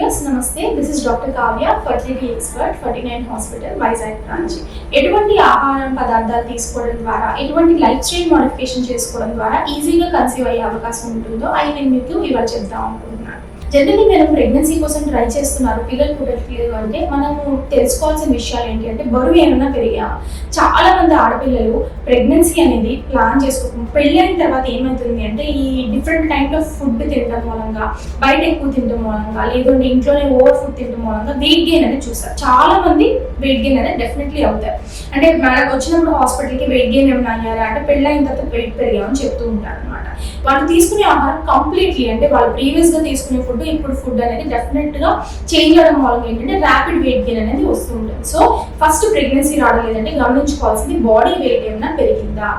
Viewers నమస్తే. This is doctor Kavya, fertility expert, 49 hospital, Vizag branch. ఎటువంటి ఆహార పదార్థాలు తీసుకోవడం ద్వారా, ఎటువంటి లైఫ్ స్టైల్ మోడిఫికేషన్ చేసుకోవడం ద్వారా ఈజీగా కన్సీవ్ అయ్యే అవకాశం ఉంటుందో అవి నేను మీకు ఇవాళ చెప్దాం అనుకుంటున్నాను. జనరల్లీ మీరు ప్రెగ్నెన్సీ కోసం ట్రై చేస్తున్నారు, పిల్లలు పుట్టట్లేదు అంటే మనము తెలుసుకోవాల్సిన విషయాలు ఏంటి అంటే బరువు ఏమైనా పెరిగామా. చాలా మంది ఆడపిల్లలు ప్రెగ్నెన్సీ అనేది ప్లాన్ చేసుకోకుండా పెళ్ళి అయిన తర్వాత ఏమవుతుంది అంటే ఈ డిఫరెంట్ కైండ్ ఆఫ్ ఫుడ్ తినడం మూలంగా, బయట ఎక్కువ తినడం మూలంగా, లేదంటే ఇంట్లోనే ఓవర్ ఫుడ్ తినడం మూలంగా వెయిట్ గెయిన్ అనేది చూస్తారు. చాలా మంది వెయిట్ గెయిన్ అనేది డెఫినెట్లీ అవుతారు. అంటే మనకు వచ్చినప్పుడు హాస్పిటల్కి వెయిట్ గెయిన్ ఏమైనా అయ్యారా అంటే పెళ్ళి అయిన తర్వాత వెయిట్ పెరిగామని చెప్తూ ఉంటారు అనమాట. వాళ్ళు తీసుకునే ఆహారం కంప్లీట్లీ అంటే వాళ్ళు ప్రీవియస్గా తీసుకునే ఫుడ్ ఇప్పుడు ఫుడ్ అనేది డెఫినెట్ గా చేంజ్ అవడం మూలంగా ఏంటంటే ర్యాపిడ్ వెయిట్ గెయిన్ అనేది వస్తూ ఉంటుంది. సో ఫస్ట్ ప్రెగ్నెన్సీ రావడం లేదంటే గమనించుకోవాల్సింది బాడీ వెయిట్ ఏమైనా పెరిగిందా,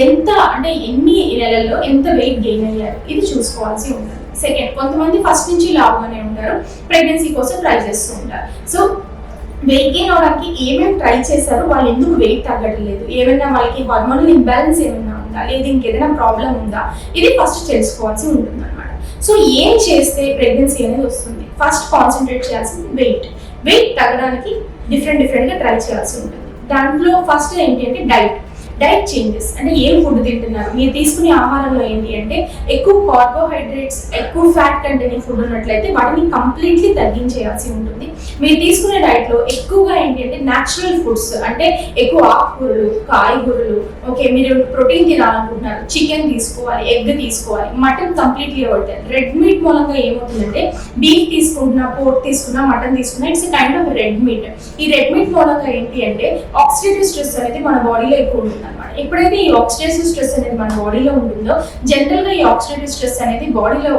ఎంత అంటే ఎన్ని నెలల్లో ఎంత వెయిట్ గెయిన్ అయ్యారు ఇది చూసుకోవాల్సి ఉంటుంది. సెకండ్, కొంతమంది ఫస్ట్ నుంచి లావుగానే ఉంటారు, ప్రెగ్నెన్సీ కోసం ట్రై చేస్తూ ఉంటారు. సో వెయిట్ గెయిన్ అవడానికి ఏమేమి ట్రై చేశారు, వాళ్ళు ఎందుకు వెయిట్ తగ్గడం లేదు, ఏమైనా వాళ్ళకి హార్మోనల్ ఇంబ్యాలెన్స్ ఏమైనా ఉందా, లేదా ఇంకేదైనా ప్రాబ్లం ఉందా, ఇది ఫస్ట్ తెలుసుకోవాల్సి ఉంటుంది అనమాట. సో ఏం చేస్తే ప్రెగ్నెన్సీ అనేది వస్తుంది? ఫస్ట్ కాన్సన్ట్రేట్ చేయాల్సింది వెయిట్ తగ్గడానికి డిఫరెంట్గా ట్రై చేయాల్సి ఉంటుంది. దాంట్లో ఫస్ట్ ఏంటి అంటే డైట్ చేంజెస్. అంటే ఏం ఫుడ్ తింటున్నారు, మీరు తీసుకునే ఆహారంలో ఏంటి అంటే ఎక్కువ కార్బోహైడ్రేట్స్, ఎక్కువ ఫ్యాట్ కంటెంట్ ఫుడ్ ఉన్నట్లయితే వాటిని కంప్లీట్లీ తగ్గించేయాల్సి ఉంటుంది. మీరు తీసుకునే డైట్లో ఎక్కువగా ఏంటి అంటే న్యాచురల్ ఫుడ్స్, అంటే ఎక్కువ ఆకుకూరలు, కాయగూరలు, ఓకే మీరు ప్రోటీన్ తినాలనుకుంటున్నారు, చికెన్ తీసుకోవాలి, ఎగ్ తీసుకోవాలి, mutton completely avoid. Red meat మూలంగా ఏమవుతుందంటే బీఫ్ తీసుకుంటున్నా, పోర్క్ తీసుకున్నా, మటన్ తీసుకున్నా, it's kind of red meat. ఈ రెడ్ మీట్ మూలంగా ఏంటి అంటే ఆక్సిడేటివ్ స్ట్రెస్ అనేది మన బాడీలో ఎక్కువ ఉంటుంది. ఎప్పుడైతే ఈ ఆక్సిడేటివ్ స్ట్రెస్ అనేది మన బాడీలో ఉంటుందో, జనరల్ గా ఈ ఆక్సిడేటివ్ స్ట్రెస్ అనేది బాడీలో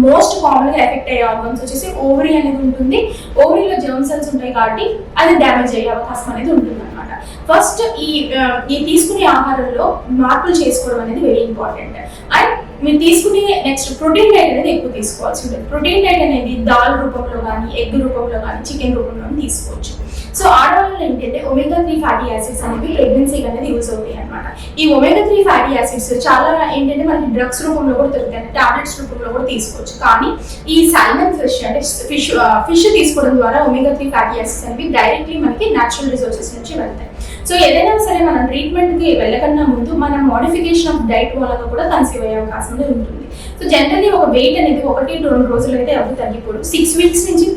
మోస్ట్ కామన్ గా ఎఫెక్ట్ అయ్యే ఆర్గన్స్ వచ్చేసి ఓవరీ అనేది ఉంటుంది. ఓవరీలో జర్మ్ సెల్స్ ఉంటాయి కాబట్టి అది డ్యామేజ్ అయ్యే అవకాశం అనేది ఉంటుంది అనమాట. ఫస్ట్ ఈ తీసుకునే ఆహారంలో మార్పులు చేసుకోవడం అనేది వెరీ ఇంపార్టెంట్. అండ్ మీరు తీసుకునే నెక్స్ట్ ప్రోటీన్ డైట్ అనేది ఎక్కువ తీసుకోవాల్సి ఉంటుంది. ప్రోటీన్ డైట్ అనేది దాల్ రూపంలో కానీ, ఎగ్ రూపంలో కానీ, చికెన్ రూపంలో కానీ తీసుకోవచ్చు. సో ఆడవాళ్ళు ఏంటంటే omega-3 ఫ్యాటీ యాసిడ్స్ అనేవి ప్రెగ్నెన్సీకి అనేది యూజ్ అవుతాయి అనమాట. ఈ omega-3 ఫ్యాటీ యాసిడ్స్ చాలా ఏంటంటే మనకి డ్రగ్స్ రూపంలో కూడా దొరుకుతాయి, టాబ్లెట్స్ రూపంలో కూడా తీసుకోవచ్చు. కానీ ఈ సాల్మన్ ఫిష్ అంటే ఫిష్ తీసుకోవడం ద్వారా omega-3 ఫ్యాటీ యాసిడ్స్ అనేవి డైరెక్ట్లీ మనకి న్యాచురల్ రిసోర్సెస్ నుంచి వెళ్తాయి. సో ఏదైనా సరే మనం ట్రీట్మెంట్కి వెళ్ళకన్నా ముందు మనం మోడిఫికేషన్ ఆఫ్ డైట్ మూలంగా కూడా కన్సీవ్ అయ్యే అవకాశం ఉంటుంది. సో జనరల్లీ ఒక వెయిట్ అనేది 1-2 రోజులు అయితే ఎవరు తగ్గిపోదు. 6 వీక్స్ నుంచి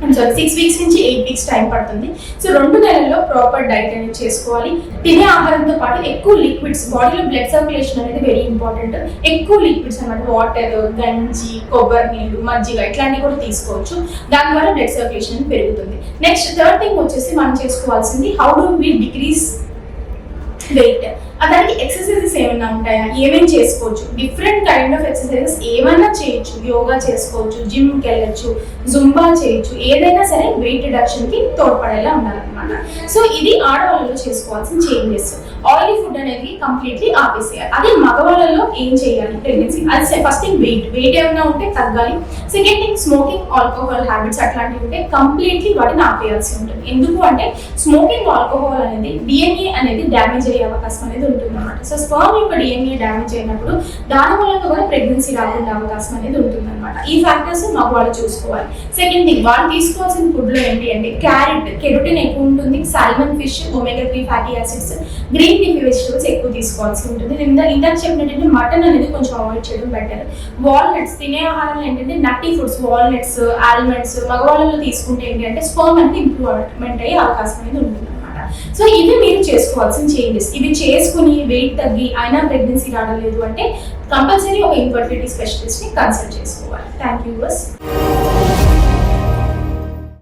6 వీక్స్ నుంచి 8 వీక్స్ టైం పడుతుంది. సో 2 నెలల్లో ప్రాపర్ డైట్ అనేది చేసుకోవాలి. తినే ఆహారంతో పాటు ఎక్కువ లిక్విడ్స్, బాడీలో బ్లడ్ సర్క్యులేషన్ అనేది వెరీ ఇంపార్టెంట్. ఎక్కువ లిక్విడ్స్ అన్నమాట, వాటర్, గంజి, కొబ్బరి నీళ్ళు, మజ్జిగ ఇట్లాంటివి కూడా తీసుకోవచ్చు. దాని ద్వారా బ్లడ్ సర్క్యులేషన్ అనేది పెరుగుతుంది. నెక్స్ట్ థర్డ్ థింగ్ వచ్చేసి మనం చేసుకోవాల్సింది how do we decrease weight. దానికి ఎక్సర్సైజెస్ ఏమైనా ఉంటాయా, ఏమేమి చేసుకోవచ్చు, డిఫరెంట్ కైండ్ ఆఫ్ ఎక్సర్సైజెస్ ఏమైనా చేయొచ్చు. యోగా చేసుకోవచ్చు, జిమ్కి వెళ్ళొచ్చు, జుంబా చేయొచ్చు, ఏదైనా సరే వెయిట్ రిడక్షన్కి తోడ్పడేలా ఉండాలన్నమాట. సో ఇది ఆడవాళ్ళలో చేసుకోవాల్సిన చేంజెస్. ఆయిలీ ఫుడ్ అనేది కంప్లీట్లీ ఆపేసేయాలి. అదే మగవాళ్ళలో ఏం చేయాలి ప్రెగ్నెన్సీ, అది ఫస్ట్ థింగ్ వెయిట్ ఏమైనా ఉంటే తగ్గాలి. Second thing smoking, alcohol habits అట్లాంటివి ఉంటే కంప్లీట్లీ వాటిని ఆపేయాల్సి ఉంటుంది. ఎందుకు అంటే స్మోకింగ్, ఆల్కహాల్ అనేది డిఎన్ఏ అనేది డ్యామేజ్ అయ్యే అవకాశం అనేది ఉంటుంది అనమాట. సో స్పర్మ్ యొక్క డిఎన్ఏ డ్యామేజ్ అయినప్పుడు దాని వల్ల కూడా ప్రెగ్నెన్సీ రాకుండా అవకాశం అనేది ఉంటుంది అనమాట. ఈ ఫ్యాక్టర్స్ మగవాళ్ళు చూసుకోవాలి. సెకండ్ థింగ్, వాళ్ళు తీసుకోవాల్సిన ఫుడ్ లో ఏంటి అంటే కెరోటిన్ ఎక్కువ ఉంటుంది, salmon fish, omega-3 fatty acids, green leafy vegetables ఎక్కువ తీసుకోవాల్సి ఉంటుంది. ఇందాక చెప్పినట్టు మటన్ అనేది కొంచెం అవాయిడ్ చేయడం బెటర్. వాల్నట్స్, తినే ఆహారంలో ఏంటంటే నట్టి ఫుడ్స్, వాల్నట్స్, ఆల్మండ్స్ మగవాళ్ళలో తీసుకుంటే ఏంటి అంటే స్పర్మ్ అనేది ఇంప్రూవ్మెంట్ అయ్యే అవకాశం అనేది ఉంటుంది. సో ఇవి మీరు చేసుకోవాల్సిన చేంజెస్. ఇవి చేసుకుని వెయిట్ తగ్గి అయినా ప్రెగ్నెన్సీ రావడం లేదు అంటే కంపల్సరీ ఒక ఇన్ఫర్టిలిటీ స్పెషలిస్ట్ ని కన్సల్ట్ చేసుకోవాలి. Thank you.